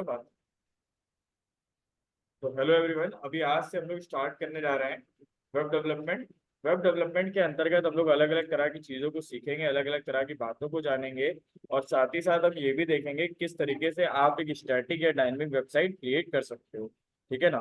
बात। तो hello everyone, अभी आज से हम लोग स्टार्ट करने जा रहे हैं वेब डेवलपमेंट। वेब डेवलपमेंट के अंतर्गत हम लोग अलग अलग तरह की चीज़ों को सीखेंगे, अलग अलग तरह की बातों को जानेंगे और साथ ही साथ हम ये भी देखेंगे किस तरीके से आप एक स्टैटिक या डायनेमिक वेबसाइट क्रिएट कर सकते हो। ठीक है ना।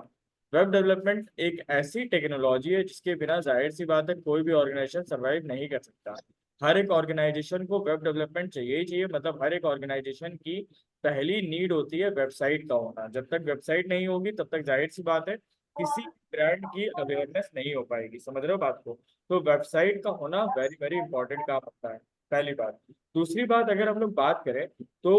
वेब डेवलपमेंट एक ऐसी टेक्नोलॉजी है जिसके बिना जाहिर सी बात है कोई भी ऑर्गेनाइजेशन सर्वाइव नहीं कर सकता। हर एक ऑर्गेनाइजेशन को वेब डेवलपमेंट चाहिए ही चाहिए, मतलब हर एक ऑर्गेनाइजेशन की पहली नीड होती है वेबसाइट का होना। जब तक वेबसाइट नहीं होगी तब तक जाहिर सी बात है किसी ब्रांड की अवेयरनेस नहीं हो पाएगी। समझ रहे हो बात को। तो वेबसाइट का होना वेरी वेरी इंपॉर्टेंट काम होता है, पहली बात। दूसरी बात, अगर हम लोग बात करें तो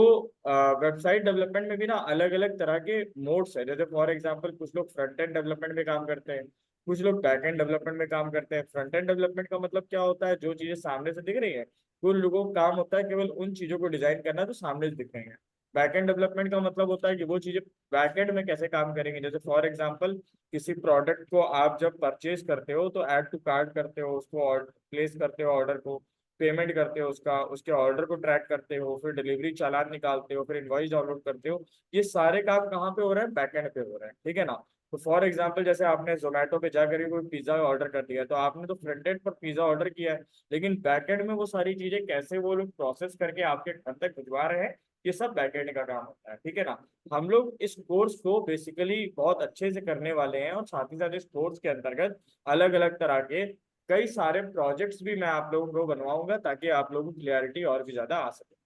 वेबसाइट डेवलपमेंट में भी ना अलग अलग तरह के मोड्स है। जैसे फॉर एग्जांपल कुछ लोग फ्रंट एंड डेवलपमेंट में काम करते हैं, कुछ लोग बैक एंड डेवलपमेंट में काम करते हैं। फ्रंट एंड डेवलपमेंट का मतलब क्या होता है? जो चीजें सामने से दिख रही है, कुछ लोगों का काम होता है केवल उन चीजों को डिजाइन करना जो सामने से दिख रही है। बैकएंड डेवलपमेंट का मतलब होता है कि वो चीजें बैकएंड में कैसे काम करेंगे। जैसे फॉर एग्जांपल किसी प्रोडक्ट को आप जब परचेज करते हो तो ऐड टू कार्ट करते हो, उसको प्लेस करते हो, ऑर्डर को पेमेंट करते हो, उसका उसके ऑर्डर को ट्रैक करते हो, फिर डिलीवरी चालान निकालते हो, फिर इनवॉइस डाउनलोड करते हो। ये सारे काम कहाँ पे हो रहे हैं? बैकएंड पे हो रहे हैं। ठीक है ना। तो फॉर एग्जाम्पल जैसे आपने जोमेटो पे जाकर कोई पिज्जा ऑर्डर कर दिया, तो आपने तो फ्रंट एंड पर पिज्जा ऑर्डर किया है, लेकिन बैकएंड में वो सारी चीजें कैसे वो लोग प्रोसेस करके आपके घर तक भिजवा रहे हैं, ये सब बैकएंड का काम होता है। ठीक है ना। हम लोग इस कोर्स को बेसिकली बहुत अच्छे से करने वाले हैं और साथ ही साथ इस कोर्स के अंतर्गत अलग अलग तरह के कई सारे प्रोजेक्ट्स भी मैं आप लोगों को बनवाऊंगा ताकि आप लोगों को क्लियरिटी और भी ज्यादा आ सके।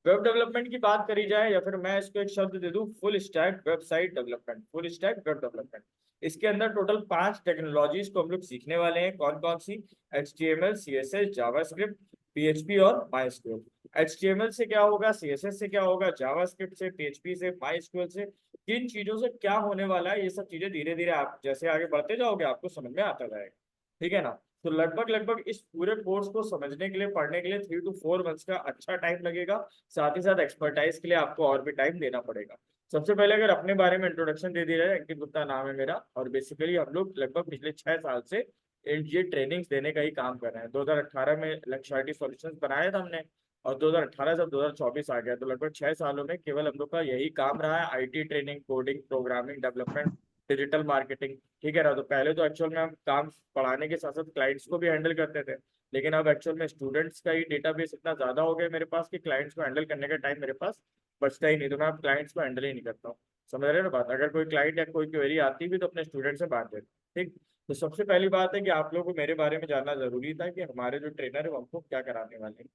वेब डेवलपमेंट की बात करी जाए या फिर मैं इसको एक शब्द दे दूं, full stack website development, full stack web development. इसके अंदर टोटल 5 टेक्नोलॉजीज को हम लोग सीखने वाले हैं। कौन कौन सी? HTML, CSS, जावास्क्रिप्ट, PHP और MySQL। HTML से क्या होगा, CSS से क्या होगा, जावास्क्रिप्ट से, PHP से, MySQL से, किन चीजों से क्या होने वाला है, ये सब चीजें धीरे धीरे आप जैसे आगे बढ़ते जाओगे आपको समझ में आता जाएगा। ठीक है ना। तो लगभग लगभग इस पूरे कोर्स को समझने के लिए, पढ़ने के लिए 3 to 4 मंथ्स का अच्छा टाइम लगेगा। साथ ही साथ एक्सपर्टाइज के लिए आपको और भी टाइम देना पड़ेगा। सबसे पहले अगर अपने बारे में इंट्रोडक्शन दे दिया जाए, अंकित गुप्ता नाम है मेरा और बेसिकली हम लोग लगभग पिछले 6 साल से ये ट्रेनिंग्स देने का ही काम कर रहे हैं। 2018 में लक्ष्य सॉल्यूशंस बनाया था हमने और 2018 से 2024 आ गया, तो लगभग 6 सालों में केवल हम लोग का यही काम रहा है, IT training, coding, programming, development, digital marketing. ठीक है ना। तो पहले तो एक्चुअल में हम काम पढ़ाने के साथ साथ क्लाइंट्स को भी हैंडल करते थे, लेकिन अब एक्चुअल में स्टूडेंट्स का ही डेटाबेस इतना ज्यादा हो गया मेरे पास कि क्लाइंट्स को हैंडल करने का टाइम मेरे पास बचता ही नहीं, तो मैं अब क्लाइंट्स को हैंडल ही नहीं करता हूँ। समझ रहे हो ना बात। अगर कोई क्लाइंट या कोई क्वेरी आती भी तो अपने स्टूडेंट से बात देते। ठीक। तो सबसे पहली बात है कि आप लोगों को मेरे बारे में जानना जरूरी था कि हमारे जो ट्रेनर है वो हमको क्या कराने वाले हैं।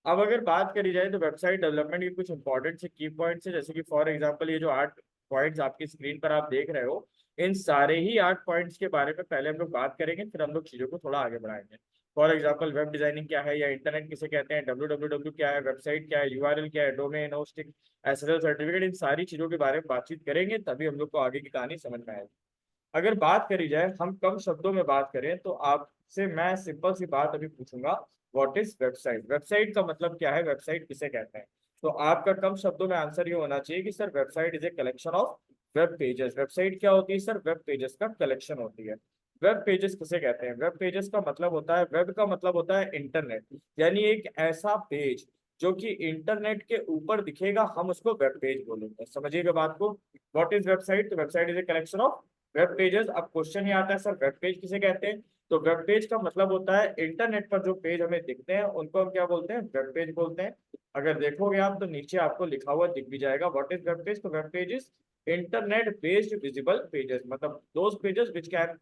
अब अगर बात करी जाए तो वेबसाइट डेवलपमेंट के कुछ इंपॉर्टेंट से की पॉइंट्स है, जैसे कि फॉर एग्जांपल ये जो 8 पॉइंट्स आपकी स्क्रीन पर आप देख रहे हो, इन सारे ही 8 पॉइंट्स के बारे में पहले हम लोग बात करेंगे, फिर हम लोग चीजों को थोड़ा आगे बढ़ाएंगे। फॉर एग्जांपल वेब डिजाइनिंग क्या है या इंटरनेट किसे कहते हैं, WWW क्या है, वेबसाइट क्या है, URL क्या है, डोमेन होस्टिंग, SSL सर्टिफिकेट, इन सारी चीजों के बारे में बातचीत करेंगे, तभी हम लोग को आगे की कहानी समझ में आएगी। अगर बात करी जाए, हम कम शब्दों में बात करें तो आपसे मैं सिंपल सी बात अभी पूछूंगा, व्हाट इज वेबसाइट? वेबसाइट का मतलब क्या है, वेबसाइट किसे कहते हैं? तो आपका कम शब्दों में आंसर ये होना चाहिए कि sir website is a collection of web pages. Website क्या होती है सर? वेब पेजेस का कलेक्शन होती है। वेब पेजेस किसे कहते हैं? वेब पेजेस का मतलब होता है, वेब का मतलब होता है इंटरनेट, यानी एक ऐसा पेज जो कि इंटरनेट के ऊपर दिखेगा, हम उसको वेब पेज बोलेंगे। समझिएगा बात को। What is website? तो website is a collection of web pages. अब क्वेश्चन ये आता है, सर वेब पेज किसे कहते हैं? तो वेब पेज का मतलब होता है इंटरनेट पर जो पेज हमें दिखते हैं उनको हम क्या बोलते हैं? वेब पेज बोलते हैं। अगर देखोगे आप तो नीचे आपको लिखा हुआ दिख भी जाएगा व्हाट इज वेब पेज। तो web page is internet based visible pages, मतलब those pages which can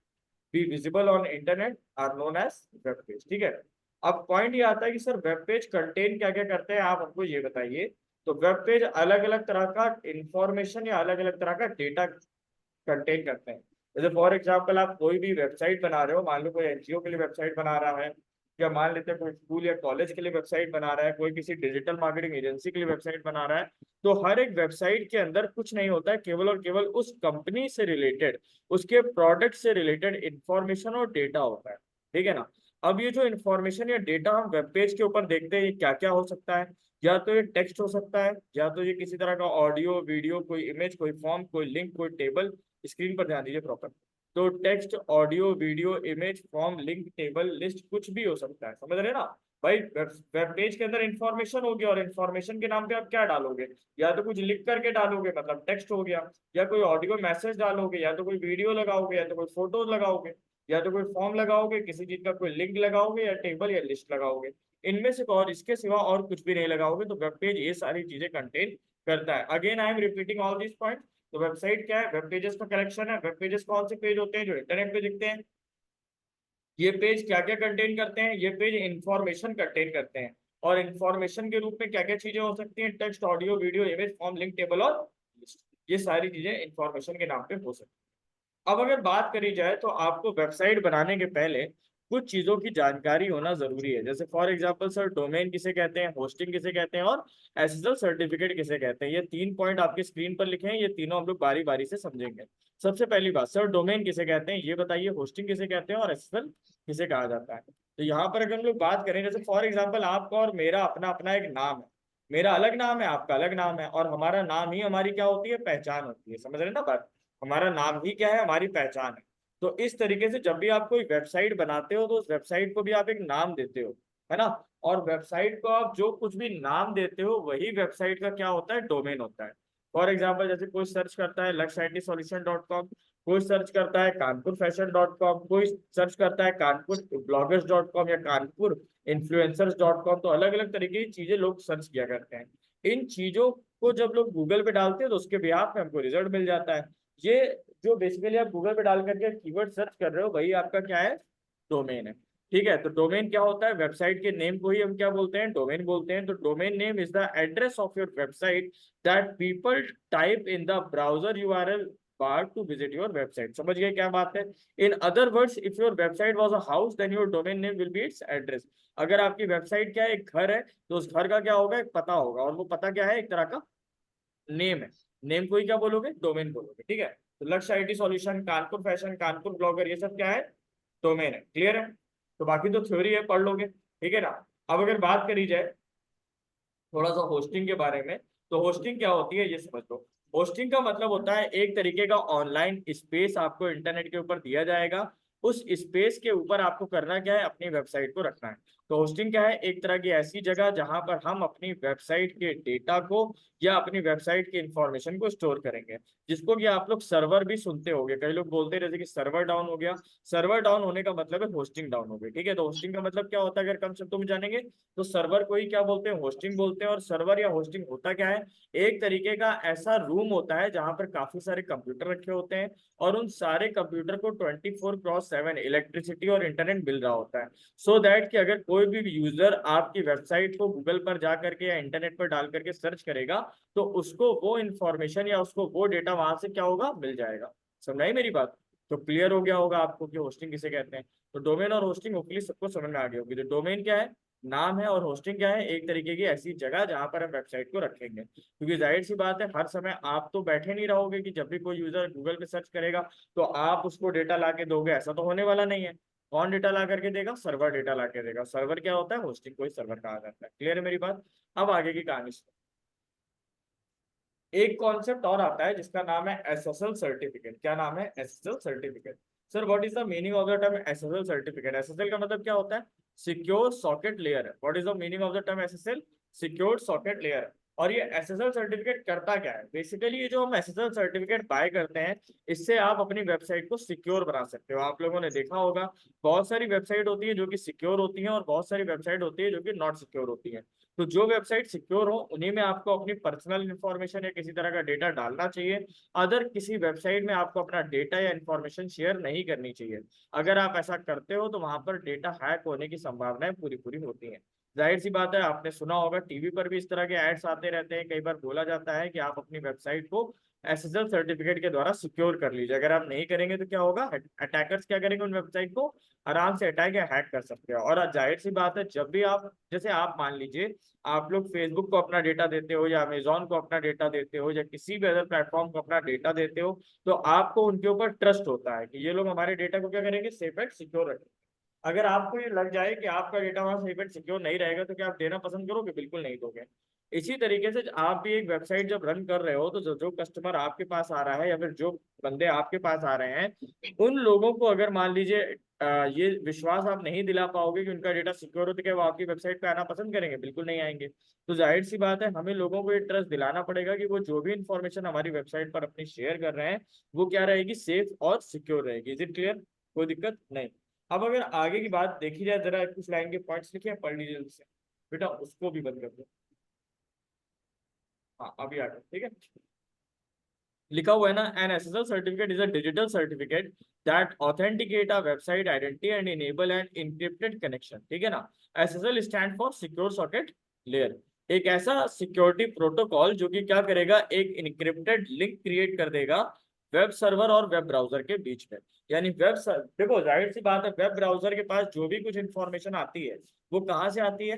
be visible on internet are known as web page. ठीक है। अब पॉइंट ये आता है कि सर वेब पेज कंटेन क्या क्या करते हैं, आप हमको ये बताइए। तो वेब पेज अलग अलग तरह का इंफॉर्मेशन या अलग अलग तरह का डेटा कंटेन करते हैं। जैसे फॉर एग्जांपल आप कोई भी वेबसाइट बना रहे हो, मान लो कोई NGO के लिए वेबसाइट बना रहा है, या मान लेते हैं कोई स्कूल या कॉलेज के लिए वेबसाइट बना रहा है, कोई किसी डिजिटल मार्केटिंग एजेंसी के लिए वेबसाइट बना रहा है, तो हर एक वेबसाइट के अंदर कुछ नहीं होता है, केवल और केवल उस कंपनी से रिलेटेड, उसके प्रोडक्ट से रिलेटेड इंफॉर्मेशन और डेटा होता है। ठीक है ना। अब ये जो इंफॉर्मेशन या डेटा हम वेब पेज के ऊपर देखते हैं, ये क्या क्या हो सकता है? या तो ये टेक्स्ट हो सकता है, या तो ये किसी तरह का ऑडियो, वीडियो, कोई इमेज, कोई फॉर्म, कोई लिंक, कोई टेबल। स्क्रीन पर ध्यान दीजिए प्रॉपर। तो text, audio, video, image, form, link, table, list, कुछ भी हो सकता है। समझ रहे हैं ना। भाई वेब पेज के अंदर इंफॉर्मेशन होगी, और इंफॉर्मेशन के नाम पे आप क्या डालोगे? या तो कुछ लिख करके डालोगे, मतलब टेक्स्ट हो गया, या कोई ऑडियो मैसेज डालोगे, या तो कोई वीडियो लगाओगे, या तो कोई फोटो लगाओगे, या तो कोई फॉर्म लगाओगे, किसी चीज का कोई लिंक लगाओगे, या टेबल या लिस्ट लगाओगे। इनमें से और इसके सिवा और कुछ भी नहीं लगाओगे। तो वेब पेज ये सारी चीजें कंटेन करता है। Again I am repeating all this point. तो वेबसाइट क्या है? वेब पेजेस का कलेक्शन है। वेब पेजेस कौन से पेज होते हैं? जो इंटरनेट पे दिखते हैं। ये पेज क्या क्या कंटेन करते हैं? ये पेज इंफॉर्मेशन कंटेन करते हैं। और इंफॉर्मेशन के रूप में क्या क्या चीजें हो सकती हैं? Text, audio, video, image, form, link, table और लिस्ट। ये सारी चीजें इंफॉर्मेशन के नाम पे हो सकती हैं। अब अगर बात करी जाए तो आपको वेबसाइट बनाने के पहले कुछ चीजों की जानकारी होना जरूरी है। जैसे फॉर एग्जांपल सर, डोमेन किसे कहते हैं, होस्टिंग किसे कहते हैं, और एसएसएल सर्टिफिकेट किसे कहते हैं। ये 3 पॉइंट आपकी स्क्रीन पर लिखे हैं, ये तीनों हम लोग बारी बारी से समझेंगे। सबसे पहली बात, सर डोमेन किसे कहते हैं ये बताइए, होस्टिंग किसे कहते हैं, और एसएसएल किसे कहा जाता है। तो यहाँ पर अगर हम लोग बात करें, जैसे फॉर एग्जाम्पल आपका और मेरा अपना अपना एक नाम है। मेरा अलग नाम है, आपका अलग नाम है, और हमारा नाम ही हमारी क्या होती है? पहचान होती है। समझ रहे हैं ना बात? हमारा नाम ही क्या है? हमारी पहचान है। तो इस तरीके से जब भी आप कोई वेबसाइट बनाते हो तो उस वेबसाइट को भी आप एक नाम देते हो, है ना। और वेबसाइट को आप जो कुछ भी नाम देते हो वही वेबसाइट का क्या होता है? डोमेन होता है। फॉर एग्जाम्पल जैसे कोई सर्च करता है luxitysolution.com, कोई सर्च करता है kanpurfashion.com, कोई सर्च करता है kanpurblogger.com या कानपुर इन्फ्लुएंसर्स.com। तो अलग अलग तरीके की चीजें लोग सर्च किया करते हैं। इन चीजों को जब लोग गूगल पे डालते हैं तो उसके बिहाफ में हमको रिजल्ट मिल जाता है। ये जो बेसिकली आप गूगल पे डाल करके कीवर्ड सर्च कर रहे हो वही आपका क्या है? डोमेन है। ठीक है, तो डोमेन क्या होता है? वेबसाइट के नेम को ही हम क्या बोलते हैं? डोमेन बोलते हैं। तो domain name is the address of your website that people type in the browser URL bar to visit your website. समझ गए क्या बात है? In other words, if your website was a house then your domain name will be its address. अगर आपकी website क्या है? एक घर है, तो उस घर का क्या होगा? एक पता होगा, और वो पता क्या है? एक तरह का नेम है। नेम को ही क्या बोलोगे? डोमेन बोलोगे। ठीक है, तो लक्ष्य IT solution, Kanpur fashion, Kanpur blogger, ये सब क्या है? डोमेन है। क्लियर है? तो बाकी तो थ्योरी है, पढ़ लोगे। ठीक है ना। अब अगर बात करी जाए थोड़ा सा होस्टिंग के बारे में, तो होस्टिंग क्या होती है ये समझ लो। होस्टिंग का मतलब होता है एक तरीके का ऑनलाइन स्पेस आपको इंटरनेट के ऊपर दिया जाएगा। उस स्पेस के ऊपर आपको करना क्या है? अपनी वेबसाइट को रखना है। तो होस्टिंग क्या है? एक तरह की ऐसी जगह जहां पर हम अपनी वेबसाइट के डेटा को या अपनी वेबसाइट की इंफॉर्मेशन को स्टोर करेंगे, जिसको कि आप लोग सर्वर भी सुनते होंगे। कई लोग बोलते हैं जैसे कि सर्वर डाउन हो गया। सर्वर डाउन होने का मतलब है होस्टिंग डाउन हो गई। ठीक है, तो होस्टिंग का मतलब क्या होता है अगर कम शब्दों में जानेंगे, तो सर्वर को ही क्या बोलते हैं? होस्टिंग बोलते हैं। और सर्वर या होस्टिंग होता क्या है? एक तरीके का ऐसा रूम होता है जहां पर काफी सारे कंप्यूटर रखे होते हैं, और उन सारे कंप्यूटर को 24/7 इलेक्ट्रिसिटी और इंटरनेट मिल रहा होता है। सो दैट कि अगर कोई भी यूजर आपकी वेबसाइट को गूगल पर जा करके या इंटरनेट पर डाल करके सर्च करेगा, तो उसको वो इंफॉर्मेशन या उसको वो डेटा वहां से क्या होगा? मिल जाएगा। समझाई मेरी बात? तो क्लियर हो गया होगा आपको कि होस्टिंग किसे कहते हैं। तो डोमेन और होस्टिंग होपफुली सबको समझ में आ गई होगी। तो डोमेन क्या है? नाम है। और होस्टिंग क्या है? एक तरीके की ऐसी जगह जहां पर हम वेबसाइट को रखेंगे। क्योंकि जाहिर सी बात है, हर समय आप तो बैठे नहीं रहोगे कि जब भी कोई यूजर गूगल पे सर्च करेगा तो आप उसको डेटा ला के दोगे, ऐसा तो होने वाला नहीं है। कौन डेटा ला करके देगा? सर्वर डेटा ला के देगा। सर्वर क्या होता है? होस्टिंग को ही सर्वर कहा जाता है। क्लियर है मेरी बात? अब आगे की कहानी सुनो। एक कॉन्सेप्ट और आता है जिसका नाम है एसएसएल सर्टिफिकेट। क्या नाम है? SSL certificate. Sir what is the meaning of the term SSL certificate? SSL का मतलब क्या होता है? Secure socket layer. What is the meaning of the term SSL? Secure socket layer. और ये एसएसएल सर्टिफिकेट करता क्या है? बेसिकली ये जो हम एसएसएल सर्टिफिकेट बाय करते हैं, इससे आप अपनी वेबसाइट को सिक्योर बना सकते हो। आप लोगों ने देखा होगा बहुत सारी वेबसाइट होती है जो कि सिक्योर होती है, और बहुत सारी वेबसाइट होती है जो कि नॉट सिक्योर होती है। तो जो वेबसाइट सिक्योर हो उन्हीं में आपको अपनी पर्सनल इंफॉर्मेशन या किसी तरह का डेटा डालना चाहिए। अदर किसी वेबसाइट में आपको अपना डेटा या इंफॉर्मेशन शेयर नहीं करनी चाहिए। अगर आप ऐसा करते हो तो वहां पर डेटा हैक होने की संभावनाएं पूरी पूरी होती हैं। जाहिर सी बात है, आपने सुना होगा टीवी पर भी इस तरह के एड्स आते रहते हैं। कई बार बोला जाता है कि आप अपनी वेबसाइट को एसएसएल सर्टिफिकेट के द्वारा सिक्योर कर लीजिए। अगर आप नहीं करेंगे तो क्या होगा? अटैकर्स क्या करेंगे? उन वेबसाइट को आराम से अटैक या हैक कर सकते हो। और जाहिर सी बात है, जब भी आप, जैसे आप मान लीजिए आप लोग फेसबुक को अपना डेटा देते हो, या अमेजोन को अपना डेटा देते हो, या किसी भी अदर प्लेटफॉर्म को अपना डेटा देते हो, तो आपको उनके ऊपर ट्रस्ट होता है कि ये लोग हमारे डेटा को क्या करेंगे? सेफ एंड सिक्योर रखेंगे। अगर आपको ये लग जाए कि आपका डेटा वहां सेफ एंड सिक्योर नहीं रहेगा, तो क्या आप देना पसंद करोगे? बिल्कुल नहीं दोगे। इसी तरीके से आप भी एक वेबसाइट जब रन कर रहे हो तो जो जो कस्टमर आपके पास आ रहा है या फिर जो बंदे आपके पास आ रहे हैं, उन लोगों को अगर मान लीजिए ये विश्वास आप नहीं दिला पाओगे कि उनका डेटा सिक्योर हो, तो क्या वो आपकी वेबसाइट पे आना पसंद करेंगे? बिल्कुल नहीं आएंगे। तो जाहिर सी बात है, हमें लोगों को ये ट्रस्ट दिलाना पड़ेगा कि वो जो भी इंफॉर्मेशन हमारी वेबसाइट पर अपनी शेयर कर रहे हैं वो क्या रहेगी, सेफ और सिक्योर रहेगी। Is it clear? कोई दिक्कत नहीं। अब अगर आगे की बात देखी जाए, जरा कुछ लाइन के पॉइंट्स लिखे हैं, पढ़ लीजिए जल्दी से। बेटा उसको भी बंद कर दो। हाँ अभी आ गया, ठीक है। लिखा हुआ है ना, an SSL certificate is a digital certificate that authenticate a website identity and enable an encrypted connection, ठीक है ना। SSL stand for secure socket layer. एक ऐसा सिक्योरिटी प्रोटोकॉल जो कि क्या करेगा, एक इनक्रिप्टेड लिंक क्रिएट कर देगा वेब सर्वर और वेब ब्राउजर के बीच में। यानी देखो जाहिर सी बात है, वेब ब्राउजर के पास जो भी कुछ इंफॉर्मेशन आती है वो कहाँ से आती है,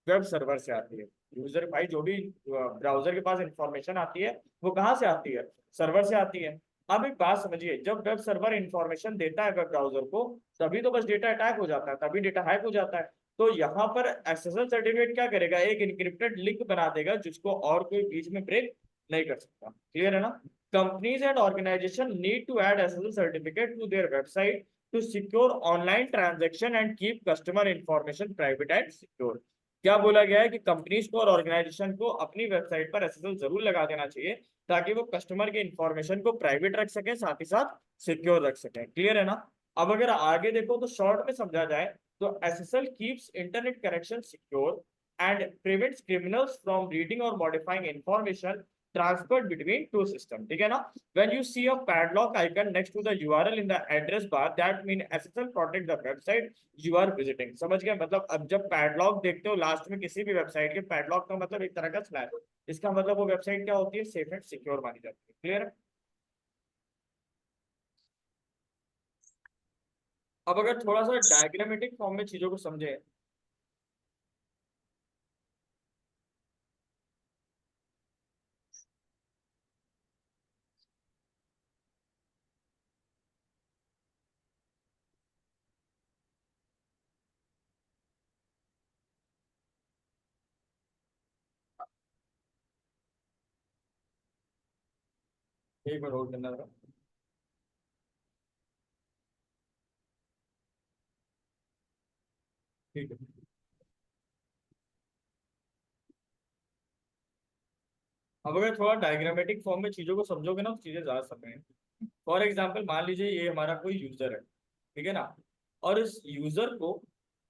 वेब सर्वर से आती है। यूजर भाई जो भी ब्राउजर के पास इंफॉर्मेशन आती है वो कहाँ से आती है, सर्वर से आती है। अब एक बात समझिए, जब वेब सर्वर इंफॉर्मेशन देता है वेब ब्राउजर को, तभी तो बस डेटा अटैक हो जाता है, तभी डेटा हैक हो जाता है। तो यहाँ पर एसएसएल सर्टिफिकेट क्या करेगा, एक इनक्रिप्टेड लिंक बना देगा जिसको और कोई बीच में ब्रेक नहीं कर सकता। क्लियर है ना? Companies and organisation need to add SSL certificate to their website to secure online transaction and keep customer information private and secure. क्या बोला गया है कि कंपनीज को और ऑर्गेनाइजेशन को अपनी वेबसाइट पर एसएसएल जरूर लगा देना चाहिए, ताकि वो कस्टमर के इंफॉर्मेशन को प्राइवेट रख सके, साथ ही साथ सिक्योर रख सके। क्लियर है ना? अब अगर आगे देखो तो शॉर्ट में समझा जाए तो SSL keeps internet connection secure and prevents criminals from reading और modifying information transferred between two systems, ठीक है ना। when you see a padlock icon next to the URL in the address bar, that mean SSL protect the website you are visiting। समझ गए? मतलब अब जब padlock देखते हो लास्ट में किसी भी वेबसाइट के, पैडलॉक का मतलब एक तरह का स्लैश, इसका मतलब वो वेबसाइट क्या होती है, सेफ एंड सिक्योर मानी जाती है। क्लियर है? अब अगर थोड़ा सा डायग्रामेटिक फॉर्म में चीजों को समझे, एक बार होल्ड करना जरा। ठीक है। अब अगर थोड़ा डायग्रामेटिक फॉर्म में चीजों को समझोगे ना तो चीजें ज्यादा समझ में। फॉर एग्जाम्पल मान लीजिए ये हमारा कोई यूजर है, ठीक है ना। और इस यूजर को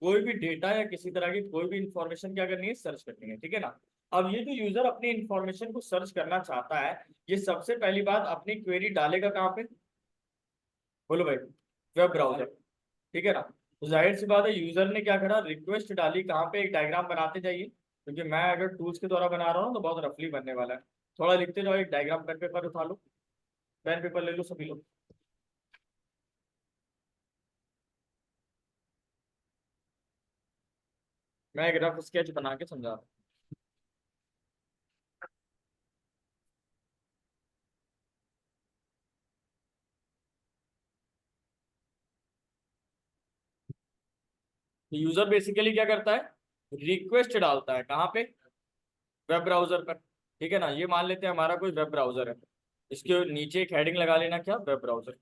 कोई भी डेटा या किसी तरह की कोई भी इंफॉर्मेशन क्या करनी है, सर्च करनी है, ठीक है ना। अब ये जो यूजर अपनी इंफॉर्मेशन को सर्च करना चाहता है, ये सबसे पहली बात अपनी क्वेरी डालेगा कहाँ पे, बोलो भाई? वेब ब्राउजर, ठीक है ना। तो जाहिर सी बात है, यूजर ने क्या करा, रिक्वेस्ट डाली कहाँ पे, एक डायग्राम बनाते जाइए, क्योंकि मैं अगर टूल्स के द्वारा बना रहा हूँ तो बहुत रफली बनने वाला है। थोड़ा लिखते जाओ, एक डायग्राम, पेन पेपर उठा लो, पेन पेपर ले लो सभी लोग। मैं एक रफ स्केच बना के समझा रहा हूँ। यूजर बेसिकली क्या करता है, रिक्वेस्ट डालता है कहाँ पे, वेब ब्राउजर पर, ठीक है ना। ये मान लेते हैं हमारा कोई वेब ब्राउजर है, इसके नीचे एक हेडिंग लगा लेना, क्या, वेब ब्राउजर,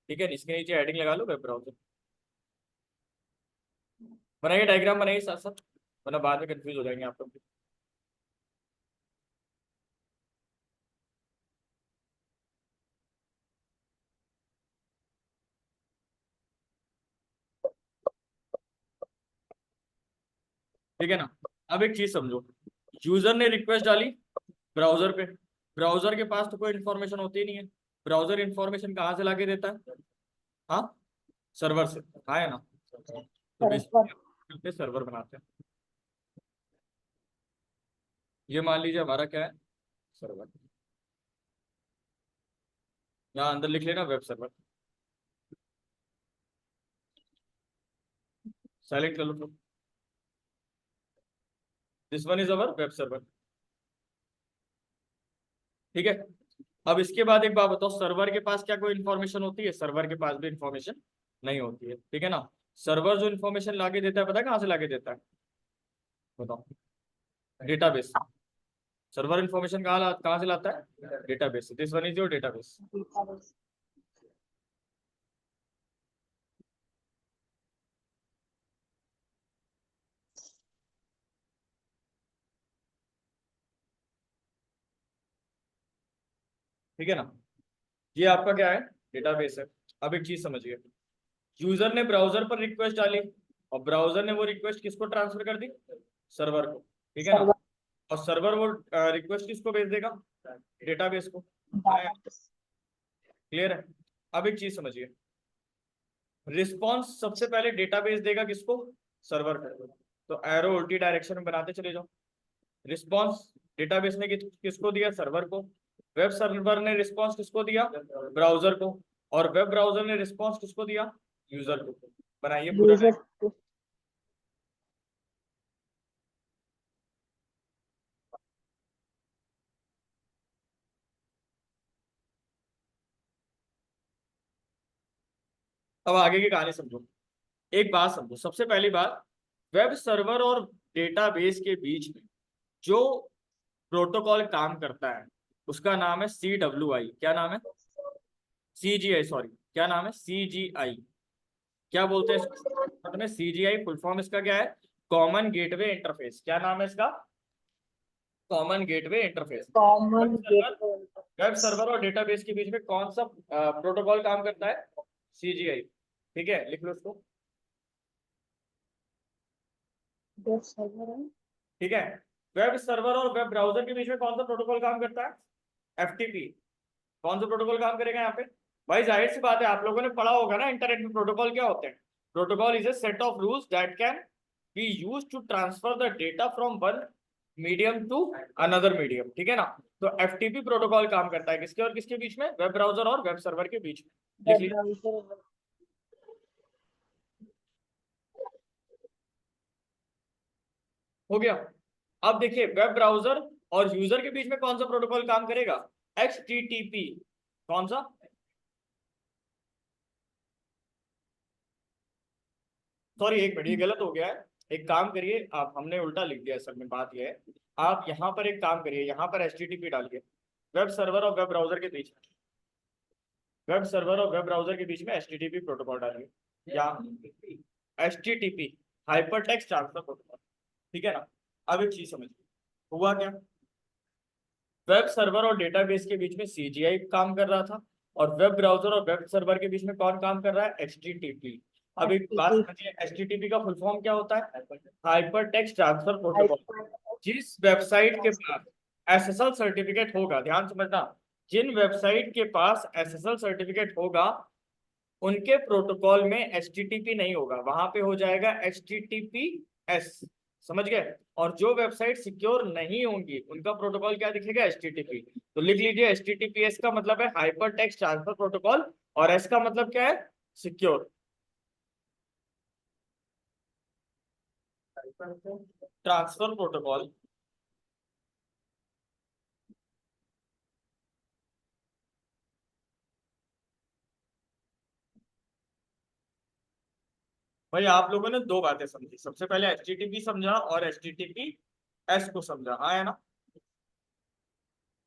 ठीक है। इसके नीचे हेडिंग लगा लो वेब ब्राउजर। बनाइए डायग्राम, बनाइए साथ साथ, वरना बाद में कंफ्यूज हो जाएंगे आप लोग। ठीक है ना। अब एक चीज समझो, यूजर ने रिक्वेस्ट डाली ब्राउजर पे, ब्राउजर के पास तो कोई इन्फॉर्मेशन होती ही नहीं है। ब्राउजर इन्फॉर्मेशन कहाँ से लाके देता है, हाँ, सर्वर से, हाँ है ना। तो सर्वर। बेसिकली सर्वर बनाते हैं। ये मान लीजिए हमारा क्या है, सर्वर। यहाँ अंदर लिख लेना वेब सर्वर, सेलेक्ट कर लो। This one is our web server, ठीक है। अब इसके बाद एक बात बताओ, सर्वर के पास क्या कोई इन्फॉर्मेशन होती है, सर्वर के पास भी इन्फॉर्मेशन नहीं होती है, ठीक है ना। सर्वर जो इन्फॉर्मेशन लाके देता है, पता है कहाँ से लाके देता है, बताओ? डेटाबेस। सर्वर इंफॉर्मेशन कहाँ से लाता है? Database. This one is your database. ठीक है ना? ये आपका क्या है? डेटाबेस है। अब एक चीज समझिए, यूजर ने ब्राउजर पर रिक्वेस्ट डाली और ब्राउजर ने वो रिक्वेस्ट किसको ट्रांसफर कर दी? सर्वर को। ठीक है ना? सर्वर और सर्वर वो रिक्वेस्ट किसको भेज देगा? डेटाबेस को। डाटा। क्लियर है? अब एक चीज समझिए, रिस्पॉन्स सबसे पहले डेटाबेस देगा किसको? सर्वर को। तो एरो उल्टी डायरेक्शन में बनाते चले जाओ। रिस्पॉन्स डेटाबेस ने किसको दिया? सर्वर को। वेब सर्वर ने रिस्पॉन्स किसको दिया? ब्राउजर को। और वेब ब्राउजर ने रिस्पॉन्स किसको दिया? यूजर को। बनाइए पूरा यूजर डायग्राम। को। अब आगे की कहानी समझो। एक बात समझो, सबसे पहली बात, वेब सर्वर और डेटाबेस के बीच में जो प्रोटोकॉल काम करता है उसका नाम है CWI। क्या नाम है? CGI, सॉरी, क्या नाम है? CGI। क्या बोलते हैं इसको में? CGI फुल फॉर्म इसका क्या है? Common gateway interface. क्या नाम है इसका? Common gateway interface. Web common server, gateway web interface. Server और डेटाबेस के बीच में कौन सा प्रोटोकॉल काम करता है? CGI। ठीक है, लिख लो इसको। वेब सर्वर है। ठीक है, वेब सर्वर और वेब ब्राउजर के बीच में कौन सा प्रोटोकॉल काम करता है? FTP। कौन सा प्रोटोकॉल काम करेगा यहाँ पे? भाई जाहिर सी बात है, आप लोगों ने पढ़ा होगा ना इंटरनेट में प्रोटोकॉल क्या होते हैं। Protocol is a set of rules that can be use to transfer the data from one medium to another medium. ठीक है ना? तो FTP प्रोटोकॉल काम करता है किसके और किसके बीच में? वेब ब्राउजर और वेब सर्वर के बीच में। लिख वेब लीजिए। ब्राउजर। हो गया? अब देखिए, वेब ब्राउजर और यूजर के बीच में कौन सा प्रोटोकॉल काम करेगा? HTTP। कौन सा? सॉरी, एक मिनट, ये गलत हो गया है। एक काम करिए आप, हमने उल्टा लिख दिया। असल में बात यह है, आप यहाँ पर एक काम करिए, यहाँ पर HTTP डालिए। वेब सर्वर और वेब ब्राउजर के बीच में, वेब सर्वर और वेब ब्राउजर के बीच में HTTP प्रोटोकॉल डालिए, या HTTP, hyper text transfer protocol. ठीक है ना? अब एक चीज समझिए, हुआ क्या? वेब सर्वर और डेटाबेस के बीच में CGI काम कर रहा था, और वेब ब्राउजर और वेब सर्वर के बीच में कौन काम कर रहा है? HTTP। अब एक बात एफटीपी। समझिए, HTTP का फुल फॉर्म क्या होता है? Hyper text transfer protocol. Hyper जिस वेबसाइट के ट्रांसफर। पास SSL सर्टिफिकेट होगा, ध्यान समझना, जिन वेबसाइट के पास SSL सर्टिफिकेट होगा उनके प्रोटोकॉल में HTTP नहीं होगा, वहां पे हो जाएगा HTTPS। समझ गए? और जो वेबसाइट सिक्योर नहीं होंगी उनका प्रोटोकॉल क्या दिखेगा? HTTP। तो लिख लीजिए, HTTPS का मतलब है हाइपर टेक्स्ट ट्रांसफर प्रोटोकॉल, और S का मतलब क्या है? Secure transfer protocol. भाई आप लोगों ने दो बातें समझी, सबसे पहले HTTP समझा और HTTPS को समझा, हाँ है ना?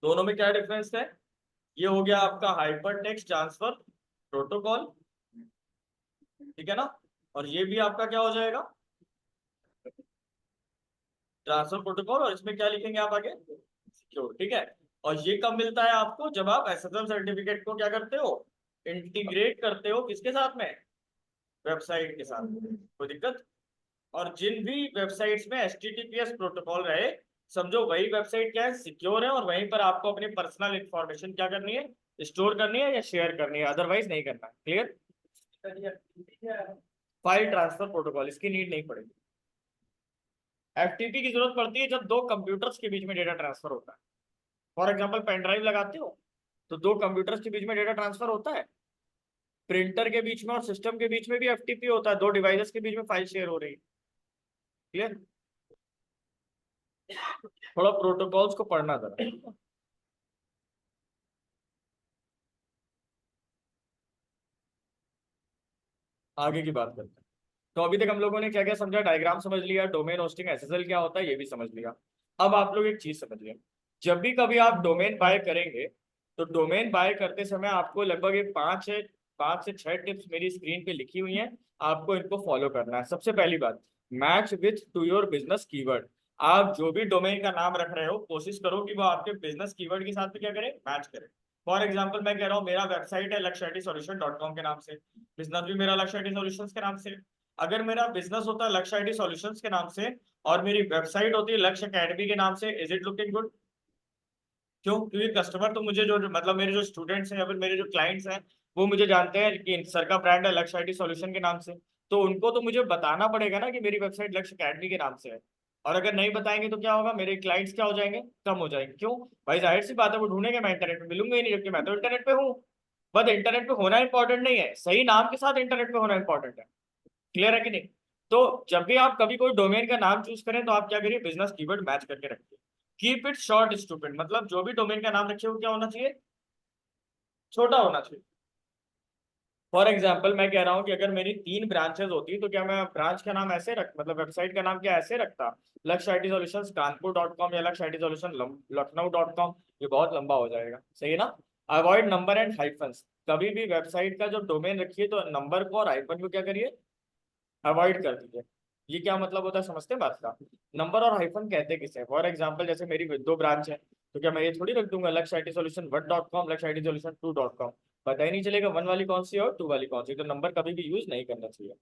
दोनों में क्या डिफरेंस है? ये हो गया आपका हाइपर टेक्स्ट ट्रांसफर प्रोटोकॉल। ठीक है ना? और ये भी आपका क्या हो जाएगा? Transfer protocol. और इसमें क्या लिखेंगे आप आगे? सिक्योर। ठीक है? और ये कब मिलता है आपको? जब आप SSL सर्टिफिकेट को क्या करते हो? इंटीग्रेट करते हो किसके साथ में? वेबसाइट के साथ। कोई दिक्कत? और जिन भी वेबसाइट्स में HTTPS प्रोटोकॉल रहे, समझो वही वेबसाइट क्या है? सिक्योर है, और वहीं पर आपको अपनी पर्सनल इंफॉर्मेशन क्या करनी है? स्टोर करनी है या शेयर करनी है, अदरवाइज नहीं करना। क्लियर? फाइल ट्रांसफर प्रोटोकॉल, इसकी नीड नहीं पड़ेगी। FTP की जरूरत पड़ती है जब दो कंप्यूटर्स के बीच में डेटा ट्रांसफर होता है। फॉर एग्जाम्पल, पेन ड्राइव लगाते हो तो दो कंप्यूटर्स के बीच में डेटा ट्रांसफर होता है। प्रिंटर के बीच में और सिस्टम के बीच में भी FTP होता है, दो डिवाइसेस के बीच में फाइल शेयर हो रही है। क्लियर? थोड़ा प्रोटोकॉल्स को पढ़ना जरा। आगे की बात करते हैं। तो अभी तक हम लोगों ने क्या क्या समझा? डायग्राम समझ लिया, डोमेन होस्टिंग SSL क्या होता है ये भी समझ लिया। अब आप लोग एक चीज समझिए, जब भी कभी आप डोमेन बाय करेंगे तो डोमेन बाय करते समय आपको लगभग ये 5 से 6 टिप्स मेरी स्क्रीन पे लिखी हुई हैं, आपको इनको फॉलो करना है। सबसे पहली बात, match with to your business keyword. आप जो भी डोमेन का नाम रख रहे हो कोशिश करो कि वो आपके बिजनेस कीवर्ड के साथ में क्या करे, मैच करे। फॉर एग्जाम्पल मैं कह रहा हूँ मेरा वेबसाइट है lakshyaitsolution.com के नाम से, बिजनेस भी मेरा लक्ष्य आईटी सॉल्यूशंस के नाम से। अगर मेरा बिजनेस होता है लक्ष्य आईटी सॉल्यूशंस के नाम से और मेरी वेबसाइट होती है लक्ष्य अकेडमी के नाम से, इज इट लुकिंग गुड? क्यों? क्योंकि कस्टमर तो मुझे जो मतलब मेरे जो स्टूडेंट्स हैं या फिर मेरे जो क्लाइंट्स हैं वो मुझे जानते हैं कि सर का ब्रांड है लक्ष्य आईटी सॉल्यूशन के नाम से। तो उनको तो मुझे बताना पड़ेगा ना कि मेरी वेबसाइट लक्ष्य अकेडमी के नाम से है। और अगर नहीं बताएंगे तो क्या होगा, मेरे क्लाइंट्स क्या हो जाएंगे, कम हो जाएंगे। क्यों भाई? जाहिर सी बात है वो ढूंढेंगे, मैं इंटरनेट पे मिलूंगा ही नहीं, जबकि मैं तो इंटरनेट पे हूँ। बस इंटरनेट पे होना इंपॉर्टेंट नहीं है, सही नाम के साथ इंटरनेट पे होना इंपॉर्टेंट है। क्लियर है कि नहीं? तो जब भी आप कभी कोई डोमेन का नाम चूज करें तो आप क्या करिए, बिजनेस कीवर्ड मैच करके रखिए। कीप इट शॉर्ट स्टूपिड, मतलब जो भी डोमेन का नाम रखिए वो क्या होना चाहिए, छोटा होना चाहिए। फॉर एग्जाम्पल मैं कह रहा हूँ कि अगर मेरी 3 ब्रांचेस होती तो क्या मैं ब्रांच का नाम ऐसे रख, मतलब वेबसाइट का नाम क्या ऐसे रखता, लक्ष्य आईटी सॉल्यूशन कानपुर.com या लक्ष्य आईटी सॉल्यूशन लखनऊ.com? ये बहुत लंबा हो जाएगा, सही है ना? अवॉइड नंबर एंड हाइफन्स, कभी भी वेबसाइट का जो डोमेन रखिए तो नंबर को और हाइफन को क्या करिए, अवॉइड कर दीजिए। ये क्या मतलब होता है, समझते हैं बात का? नंबर और हाइफन कहते किसे? फॉर एग्जांपल जैसे मेरी 2 ब्रांच है तो क्या मैं ये थोड़ी रख दूंगा लक्ष्य आईटी सॉल्यूशन 1.com लक्ष्य आईटी सॉल्यूशन 2.com? पता ही नहीं चलेगा 1 वाली कौन सी है और 2 वाली कौन सी। तो नंबर कभी भी यूज नहीं करना चाहिए।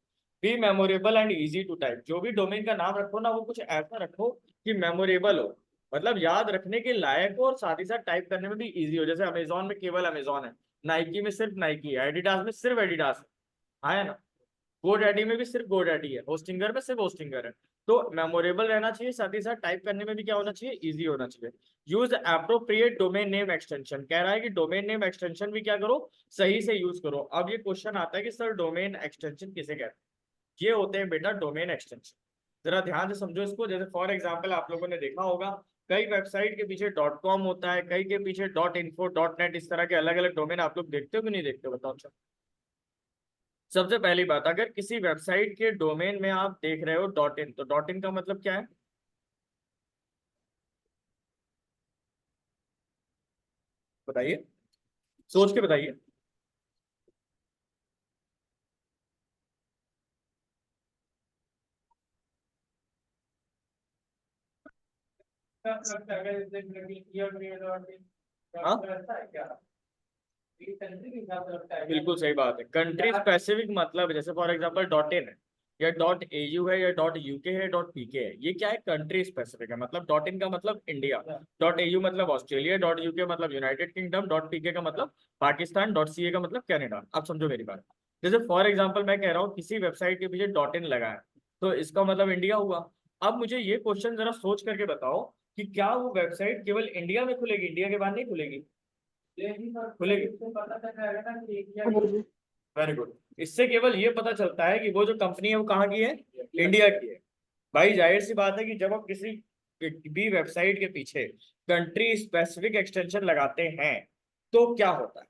Be memorable and easy to type, जो भी डोमेन का नाम रखो ना वो कुछ ऐसा रखो कि मेमोरेबल हो, मतलब याद रखने के लायक हो और साथ ही साथ टाइप करने में भी इजी हो। जैसे अमेजोन में केवल अमेजोन है, नाइकी में सिर्फ नाइकी है, एडिडास में सिर्फ एडिडास है, आया ना? गोडैडी में भी सिर्फ गोडैडी है, होस्टिंगर में सिर्फ होस्टिंगर है। तो मेमोरेबल रहना चाहिए, साथ ही साथ टाइप करने में भी क्या होना चाहिए, इजी होना चाहिए। Use appropriate domain name extension, कह रहा है कि डोमेन नेम एक्सटेंशन भी क्या करो, सही से यूज करो। अब ये क्वेश्चन आता है कि सर डोमेन एक्सटेंशन किसे कहते हैं? ये होते हैं बेटा डोमेन एक्सटेंशन। जरा ध्यान से समझो इसको। जैसे फॉर एग्जाम्पल आप लोगों ने देखा होगा कई वेबसाइट के पीछे डॉट कॉम होता है, कई के पीछे डॉट इन्फो डॉट नेट, इस तरह के अलग अलग डोमेन आप लोग देखते हो कि नहीं देखते हो, बताओ अच्छा। सबसे पहली बात, अगर किसी वेबसाइट के डोमेन में आप देख रहे हो डॉट इन, तो डॉट इन का मतलब क्या है, बताइए, सोच के बताइए। हाँ, बिल्कुल सही बात है। कंट्री स्पेसिफिक मतलब जैसे फॉर एग्जांपल डॉट इन है या डॉट एयू है या डॉट यूके है डॉट पीके है, ये क्या है, कंट्री स्पेसिफिक है। मतलब डॉट इन का मतलब इंडिया, डॉट एयू मतलब ऑस्ट्रेलिया, डॉट यूके मतलब यूनाइटेड किंगडम, डॉट पीके का मतलब पाकिस्तान, डॉट सीए का मतलब कनाडा। आप समझो मेरी बात। जैसे फॉर एग्जाम्पल मैं कह रहा हूँ किसी वेबसाइट के पीछे डॉट इन लगा है तो इसका मतलब इंडिया हुआ। अब मुझे ये क्वेश्चन जरा सोच करके बताओ कि क्या वो वेबसाइट केवल इंडिया में खुलेगी, इंडिया के बाहर नहीं खुलेगी? खुलेगी। खुलेगी। Very good. इससे केवल ये पता चलता है कि वो जो कंपनी है वो कहाँ की है, इंडिया की है। भाई जाहिर सी बात है कि जब हम किसी भी वेबसाइट के पीछे कंट्री स्पेसिफिक एक्सटेंशन लगाते हैं तो क्या होता है,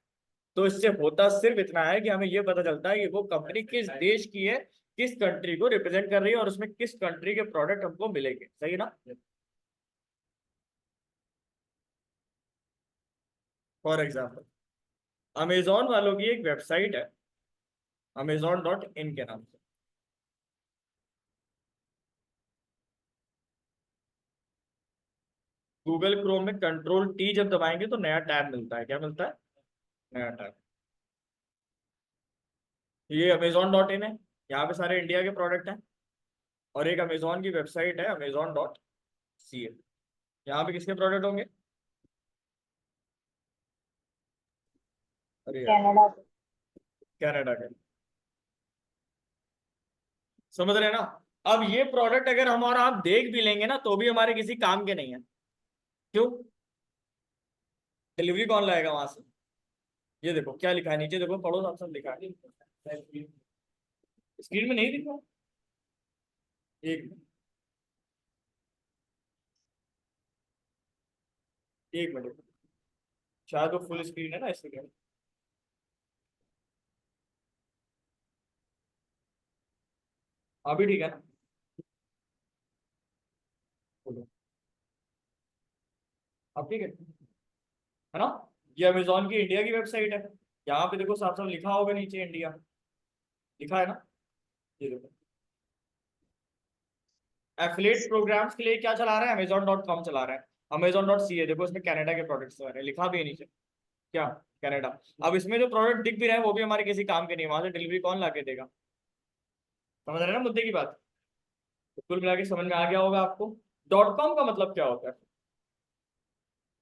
तो इससे होता सिर्फ इतना है कि हमें ये पता चलता है कि वो कंपनी किस देश की है, किस कंट्री को रिप्रेजेंट कर रही है और उसमें किस कंट्री के प्रोडक्ट हमको मिलेंगे, सही ना? फॉर एग्जाम्पल अमेजोन वालों की एक वेबसाइट है अमेजोन.इन के नाम से। गूगल क्रोम में कंट्रोल टी जब दबाएंगे तो नया टैब मिलता है, क्या मिलता है, नया टैब। ये अमेजोन.इन है, यहाँ पे सारे इंडिया के प्रोडक्ट हैं। और एक अमेजोन की वेबसाइट है अमेजोन.सी, यहाँ पे किसके प्रोडक्ट होंगे, अरे यार, कनाडा से। कनाडा के। समझ रहे हैं ना? अब ये प्रोडक्ट अगर हम और आप देख भी लेंगे ना तो भी हमारे किसी काम के नहीं है। क्यों? डिलीवरी कौन लाएगा वहां से? ये देखो क्या लिखा है नीचे, देखो पढ़ो, साथ साथ लिखा है, स्क्रीन में नहीं दिख रहा? एक मिनट, एक मिनट, शायद वो फुल स्क्रीन है ना इसलिए। अभी ठीक है ना? अब ठीक है ना। ये अमेजोन की इंडिया की वेबसाइट है, यहाँ पे देखो साफ साफ लिखा होगा नीचे इंडिया, लिखा है ना, ये देखो। एफिलिएट प्रोग्राम्स के लिए क्या चला रहा है, Amazon.com चला रहा है। Amazon.ca देखो, इसमें कनाडा के प्रोडक्ट्स आ रहे हैं, लिखा भी है नीचे क्या, कनाडा। अब इसमें जो प्रोडक्ट दिख भी रहे हैं वो भी हमारे किसी काम के नहीं है, वहां से डिलीवरी कौन ला के देगा। समझ रहे हैं ना मुद्दे की बात। तो कुल मिला के समझ में आ गया होगा आपको। डॉट कॉम का मतलब क्या होता है,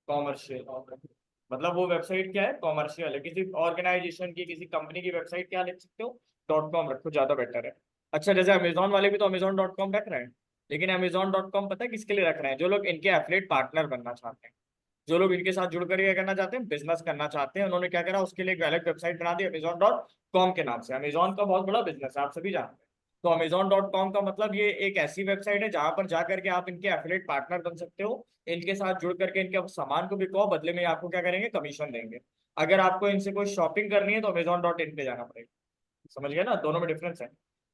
कॉमर्शियल। मतलब वो वेबसाइट क्या है, कॉमर्शियल है, किसी ऑर्गेनाइजेशन की, किसी कंपनी की वेबसाइट क्या लिख सकते हो, डॉट कॉम रखो, ज्यादा बेटर है। अच्छा, जैसे अमेजोन वाले भी तो Amazon.com रख रहे हैं, लेकिन Amazon.com पता है किसके लिए रख रहे हैं, जो लोग इनके एफिलिएट पार्टनर बनना चाहते हैं, जो लोग इनके साथ जुड़ कर क्या करना चाहते हैं, बिजनेस करना चाहते हैं, उन्होंने क्या करा, उसके लिए एक अलग वेबसाइट बना दी Amazon.com के नाम से। अमेजोन का बहुत बड़ा बिजनेस है, आप सभी जानते हैं। तो Amazon.com का मतलब ये एक ऐसी वेबसाइट है जहां पर जाकर के आप इनके एफिलिएट पार्टनर बन सकते हो, इनके साथ जुड़ करके इनके सामान को बिकवाओ, बदले में आपको क्या करेंगे, कमीशन देंगे। अगर आपको इनसे कोई शॉपिंग करनी है तो Amazon.in पे जाना पड़ेगा। समझ गए ना, दोनों में डिफरेंस है।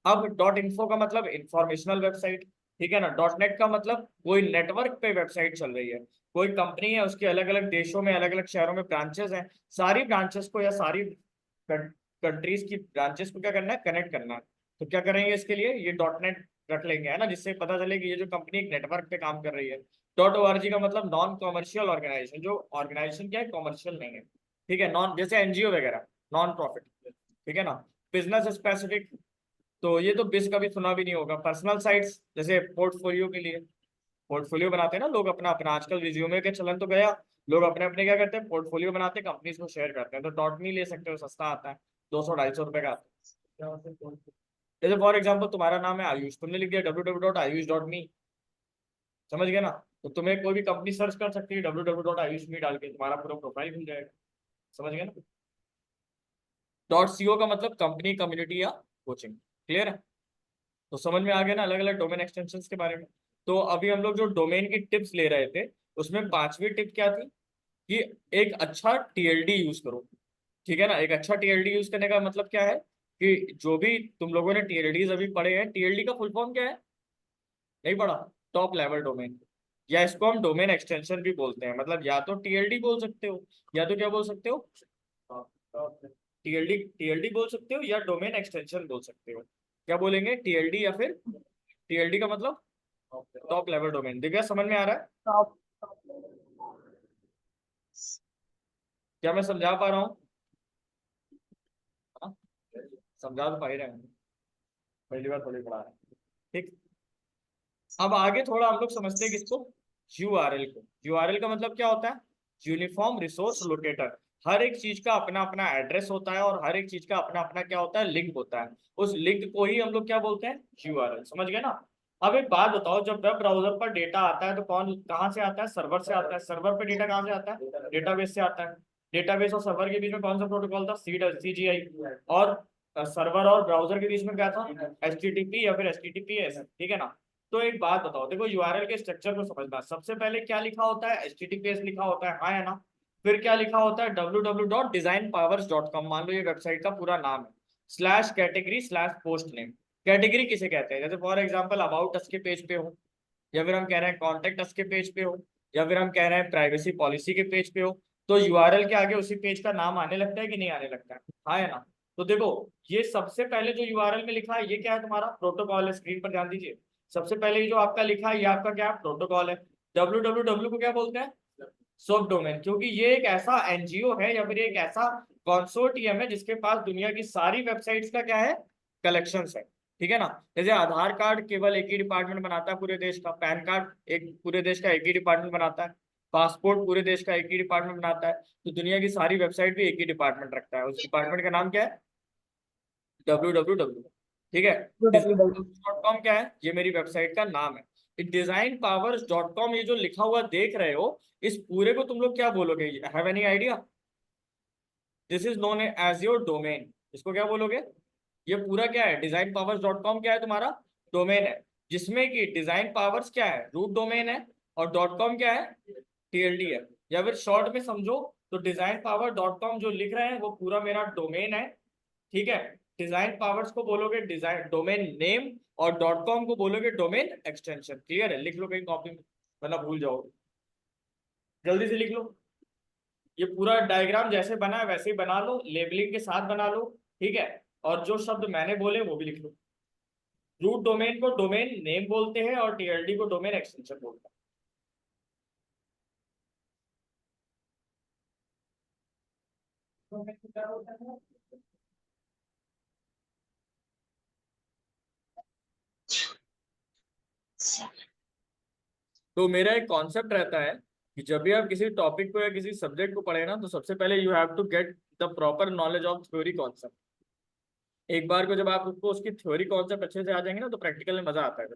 अब .info का मतलब इंफॉर्मेशनल वेबसाइट, ठीक है ना। .net का मतलब कोई नेटवर्क पे वेबसाइट चल रही है, कोई कंपनी है, उसके अलग अलग देशों में, अलग अलग शहरों में ब्रांचेस हैं, सारी ब्रांचेस को या सारी कंट्रीज की ब्रांचेस को क्या करना है, कनेक्ट करना है। तो क्या करेंगे इसके लिए, ये .net रख लेंगे, है ना, जिससे पता चले कि ये जो कंपनी एक नेटवर्क पे काम कर रही है। .org का मतलब नॉन कॉमर्शियल ऑर्गेनाइजेशन, जो ऑर्गेनाइजेशन क्या है, कॉमर्शियल नहीं है, ठीक है, नॉन, जैसे एनजीओ वगैरह, नॉन प्रॉफिट, ठीक है ना। बिजनेस स्पेसिफिक, तो ये तो बिज कभी सुना भी नहीं होगा। पर्सनल साइट्स, जैसे पोर्टफोलियो के लिए, पोर्टफोलियो बनाते हैं ना लोग अपना अपना, आजकल रिज्यूमे के चलन तो गया, लोग अपने अपने क्या करते हैं, पोर्टफोलियो बनाते हैं, कंपनीज को शेयर करते हैं। तो .me ले सकते हो, सस्ता आता है, 200-250 रुपए का आता है। जैसे फॉर एग्जाम्पल तुम्हारा नाम है आयुष, तुमने लिख दिया www.ayush.me, समझ गए ना। तो तुम्हें कोई भी कंपनी सर्च कर सकती है www.ayush.me डाल के, तुम्हारा पूरा प्रोफाइल खुल जाएगा। समझ गए ना। .co का मतलब कंपनी, कम्युनिटी या कोचिंग। क्लियर है। तो समझ में आ गया ना अलग अलग डोमेन एक्सटेंशंस के बारे में। तो अभी हम लोग जो डोमेन की टिप्स ले रहे थे, उसमें पांचवी टिप क्या थी, कि एक अच्छा टीएलडी यूज करो। ठीक है ना, एक अच्छा टीएलडी यूज करने का मतलब क्या है, कि जो भी तुम लोगों ने टीएलडीज अभी पढ़े हैं, टीएलडी का फुल फॉर्म क्या है, नहीं पढ़ा, टॉप लेवल डोमेन, या इसको हम डोमेन एक्सटेंशन भी बोलते हैं। मतलब या तो टीएलडी बोल सकते हो, या तो क्या बोल सकते हो, टीएलडी, टीएलडी बोल सकते हो, या डोमेन एक्सटेंशन बोल सकते हो। क्या बोलेंगे, टीएलडी या फिर, टीएलडी का मतलब टॉप लेवल डोमेन। दिख गया, समझ में आ रहा है, टॉप। क्या मैं समझा पा रहा हूँ, हाँ? समझा तो पा ही रहे हैं, पहली बार थोड़ी पढ़ा रहे हैं, ठीक। अब आगे थोड़ा हम लोग समझते हैं किसको, यूआरएल को। यूआरएल का मतलब क्या होता है, यूनिफॉर्म रिसोर्स लोकेटर। हर एक चीज का अपना अपना एड्रेस होता है, और हर एक चीज का अपना अपना क्या होता है, लिंक होता है। उस लिंक को ही हम लोग क्या बोलते हैं, यूआरएल। समझ गए ना। अब एक बात बताओ, जब वेब ब्राउजर पर डेटा आता है तो कौन कहाँ से आता है, सर्वर से आता है। सर्वर पे डेटा कहाँ से आता है, डेटाबेस से आता है। डेटाबेस और सर्वर के बीच में कौन सा प्रोटोकॉल था, सीजीआई। और सर्वर और ब्राउजर के बीच में क्या था, एचटीटीपी या फिर एचटीटीपीएस, ठीक है ना। तो एक बात बताओ, देखो यूआरएल के स्ट्रक्चर को समझना, सबसे पहले क्या लिखा होता है, एचटीटीपीएस लिखा होता है, हाँ या ना। फिर क्या लिखा होता है, www.designpowers.com, मान लो ये वेबसाइट का पूरा नाम है, slash category slash post name. Category किसे कहते हैं, जैसे फॉर एग्जांपल अबाउट अस के पेज पे हो, या फिर हम कह रहे हैं कॉन्टेक्ट अस के पेज पे हो, या फिर हम कह रहे हैं प्राइवेसी पॉलिसी के पेज पे हो, तो यूआरएल के आगे उसी पेज का नाम आने लगता है कि नहीं आने लगता है, हाँ या ना। तो देखो, ये सबसे पहले जो यूआरएल में लिखा है ये क्या है, तुम्हारा प्रोटोकॉल है। स्क्रीन पर ध्यान दीजिए, सबसे पहले ये जो आपका लिखा है ये आपका क्या है, प्रोटोकॉल है। www को क्या बोलते हैं, सब डोमेन, क्योंकि ये एक ऐसा एनजीओ है या फिर एक ऐसा कंसोर्टियम है जिसके पास दुनिया की सारी वेबसाइट्स का क्या है, कलेक्शन है। ठीक है ना। जैसे आधार कार्ड केवल एक ही डिपार्टमेंट बनाता है पूरे देश का, पैन कार्ड एक पूरे देश का एक ही डिपार्टमेंट बनाता है, पासपोर्ट पूरे देश का एक ही डिपार्टमेंट बनाता है, तो दुनिया की सारी वेबसाइट भी एक ही डिपार्टमेंट रखता है। उस डिपार्टमेंट का नाम क्या है, www, ठीक है। www। design.com क्या है, ये मेरी वेबसाइट का नाम है। designpowers.com, ये जो लिखा हुआ देख रहे हो, इस पूरे को तुम लोग क्या बोलोगे, have any idea, this is known as your domain. इसको क्या बोलोगे, ये पूरा क्या है, designpowers.com क्या है, तुम्हारा डोमेन है, जिसमें कि डिजाइन पावर्स क्या है, रूट डोमेन है, और .com क्या है, टीएलडी है। या फिर शॉर्ट में समझो तो designpower.com जो लिख रहे हैं वो पूरा मेरा डोमेन है, ठीक है। डिजाइन पावर्स को बोलोगे डिजाइन डोमेन नेम, और .com को बोलोगे डोमेन एक्सटेंशन। क्लियर है, लिख लो कहीं कॉपी में, वरना भूल जाओगे। जल्दी से लिख लो। ये पूरा डायग्राम जैसे बना है वैसे ही बना लो, लेबलिंग के साथ बना लो, ठीक है। और जो शब्द मैंने बोले वो भी लिख लो। रूट डोमेन को डोमेन नेम बोलते हैं और टीएलडी को डोमेन एक्सटेंशन बोलते हैं। तो मैं क्या होता है? तो मेरा एक कॉन्सेप्ट रहता है कि जब भी आप किसी टॉपिक को या किसी सब्जेक्ट को पढ़े ना, तो सबसे पहले you have to get the proper knowledge of theory concept. एक बार को जब आप उसको उसकी थ्योरी कॉन्सेप्ट अच्छे से आ जाएंगे ना, तो प्रैक्टिकल में मजा आता है।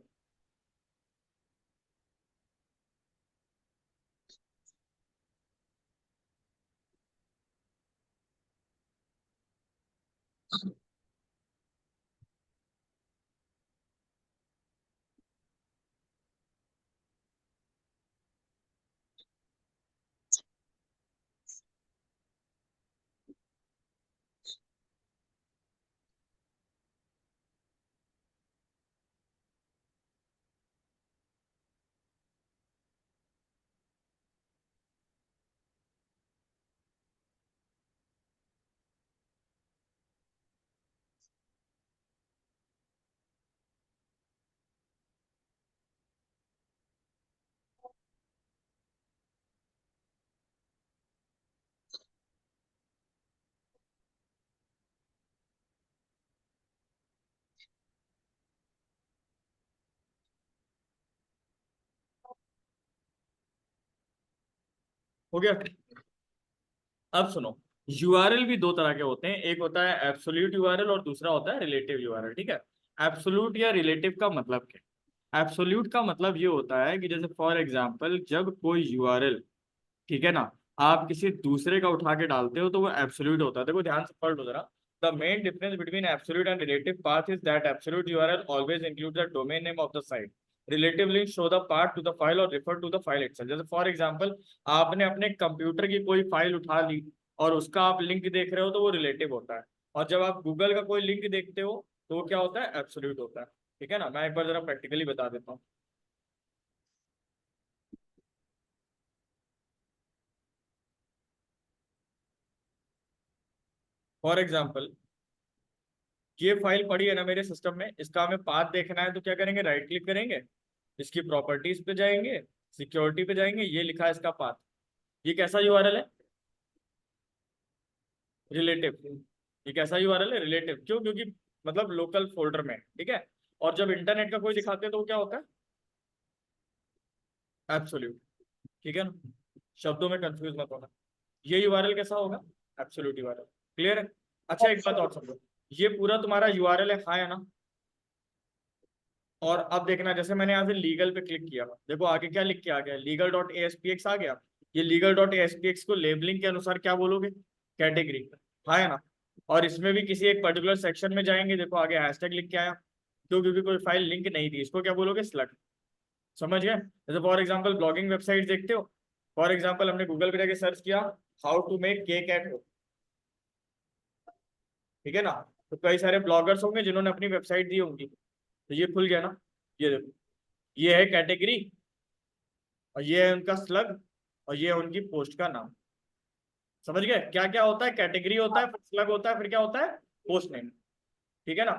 हो गया। अब सुनो, यूआरएल भी दो तरह के होते हैं, एक होता है एब्सोल्यूट यूआरएल और दूसरा होता है रिलेटिव यूआरएल, ठीक है। एब्सोल्यूट या रिलेटिव का मतलब क्या? एब्सोल्यूट का मतलब ये होता है कि जैसे फॉर एग्जांपल जब कोई यूआरएल, ठीक है ना, आप किसी दूसरे का उठा के डालते हो तो वो एब्सोल्यूट होता है। देखो ध्यान से पढ़ लो जरा। The main difference between absolute and relative path is that absolute URL always include the domain name of the site. Relative link show the path to the file और refer to the file itself. जैसे for example आपने अपने computer की कोई file उठा ली और उसका आप लिंक देख रहे हो तो वो रिलेटिव होता है। और जब आप गूगल का कोई लिंक देखते हो तो वो क्या होता है? एब्सोल्यूट होता है। ठीक है ना, मैं एक बार जरा प्रैक्टिकली बता देता हूँ। फॉर एग्जाम्पल ये फाइल पड़ी है ना मेरे सिस्टम में, इसका हमें पाथ देखना है तो क्या करेंगे? राइट क्लिक करेंगे, इसकी प्रॉपर्टीज पे जाएंगे, सिक्योरिटी पे जाएंगे, ये लिखा है इसका पाथ। ये कैसा यूआरएल है? रिलेटिव। ये कैसा यूआरएल है? रिलेटिव। क्यों? क्योंकि मतलब लोकल फोल्डर में है, ठीक है। और जब इंटरनेट का कोई दिखाते हैं तो वो क्या होता है? एब्सोल्यूट। ठीक है ना, शब्दों में कंफ्यूज मत होना। ये यूआरएल कैसा होगा? Absolute URL. क्लियर है? अच्छा एक बात और समझो, ये पूरा तुम्हारा यूआरएल है, हाँ है ना। और अब देखना, जैसे मैंने यहाँ से लीगल पे क्लिक किया, देखो आगे क्या लिख के आ गया, लीगल डॉट एएसपीएक्स आ गया। ये लीगल डॉट एएसपीएक्स को लेबलिंग के अनुसार क्या बोलोगे? कैटेगरी। हाँ है ना। और इसमें भी किसी एक पर्टिकुलर सेक्शन में जाएंगे, देखो आगे हैशटैग लिख के आया। क्यों? क्योंकि कोई फाइल लिंक नहीं थी, इसको क्या बोलोगे? स्लग। समझ गए? जैसे फॉर एग्जाम्पल ब्लॉगिंग वेबसाइट देखते हो, फॉर एग्जाम्पल हमने गूगल पे जाके सर्च किया how to make cake at home, ठीक है ना। तो कई सारे ब्लॉगर्स होंगे जिन्होंने अपनी वेबसाइट दी होंगी, तो ये खुल गया ना। ये देखो, ये है कैटेगरी और ये है उनका स्लग और ये है उनकी पोस्ट का नाम। समझ गए क्या क्या होता है? कैटेगरी होता है, फिर स्लग होता है, फिर क्या होता है? Post name. ठीक है ना।